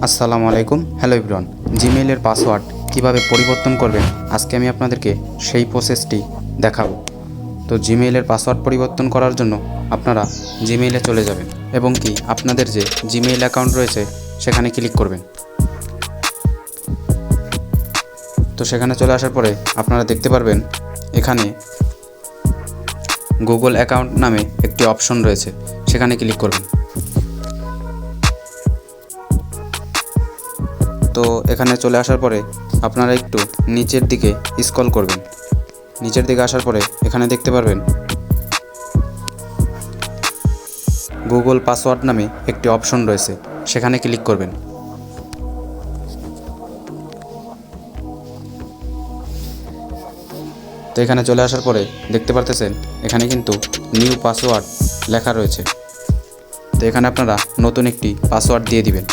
আসসালামু আলাইকুম। Hello everyone. জিমেইলের password কিভাবে পরিবর্তন করবেন আজকে আমি আপনাদেরকে সেই প্রসেসটি দেখাবো। তো জিমেইলের পাসওয়ার্ড পরিবর্তন করার জন্য আপনারা জিমেইলে চলে যাবেন এবং কি আপনাদের যে জিমেইল অ্যাকাউন্ট রয়েছে সেখানে ক্লিক করবেন। তো সেখানে চলে আসার পরে আপনারা দেখতে পারবেন এখানে গুগল অ্যাকাউন্ট নামে একটি অপশন রয়েছে, সেখানে ক্লিক করবেন। তো এখানে চলে আসার পরে আপনারা একটু নিচের দিকে স্ক্রল করবেন। নিচের দিকে আসার পরে এখানে দেখতে পারবেন গুগল পাসওয়ার্ড নামে একটি অপশন রয়েছে, সেখানে ক্লিক করবেন। তো এখানে চলে আসার পরে দেখতে পারতেছেন এখানে কিন্তু নিউ পাসওয়ার্ড লেখা রয়েছে। তো এখানে আপনারা নতুন একটি পাসওয়ার্ড দিয়ে দিবেন।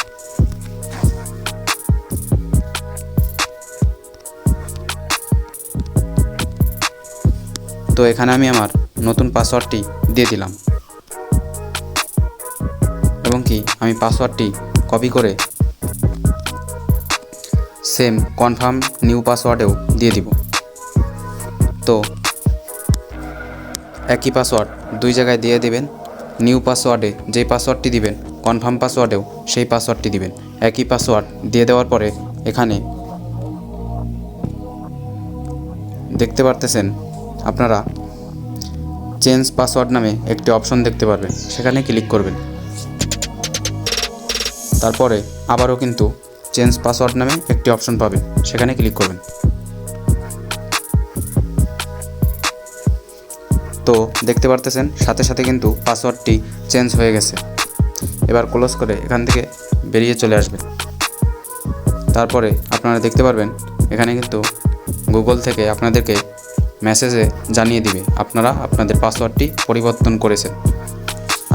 তো এখানে আমি আমার নতুন পাসওয়ার্ডটি দিয়ে দিলাম এবং কি আমি পাসওয়ার্ডটি কপি করে সেম কনফার্ম নিউ পাসওয়ার্ডেও দিয়ে দিব। তো একই পাসওয়ার্ড দুই জায়গায় দিয়ে দিবেন। নিউ পাসওয়ার্ডে যেই পাসওয়ার্ডটি দিবেন, কনফার্ম পাসওয়ার্ডেও সেই পাসওয়ার্ডটি দিবেন। একই পাসওয়ার্ড দিয়ে দেওয়ার পরে এখানে দেখতে পারতেছেন আপনারা চেঞ্জ পাসওয়ার্ড নামে একটি অপশন দেখতে পারবেন, সেখানে ক্লিক করবেন। তারপরে আবারও কিন্তু চেঞ্জ পাসওয়ার্ড নামে একটি অপশন পাবেন, সেখানে ক্লিক করবেন। তো দেখতে পারতেছেন সাথে সাথে কিন্তু পাসওয়ার্ডটি চেঞ্জ হয়ে গেছে। এবার ক্লোজ করে এখান থেকে বেরিয়ে চলে আসবেন। তারপরে আপনারা দেখতে পারবেন এখানে কিন্তু গুগল থেকে আপনাদেরকে মেসেজে জানিয়ে দিবে আপনারা আপনাদের পাসওয়ার্ডটি পরিবর্তন করেছেন।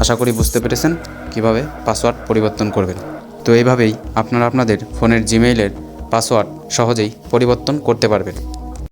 আশা করি বুঝতে পেরেছেন কিভাবে পাসওয়ার্ড পরিবর্তন করবেন। তো এইভাবেই আপনারা আপনাদের ফোনের জিমেইলের পাসওয়ার্ড সহজেই পরিবর্তন করতে পারবেন।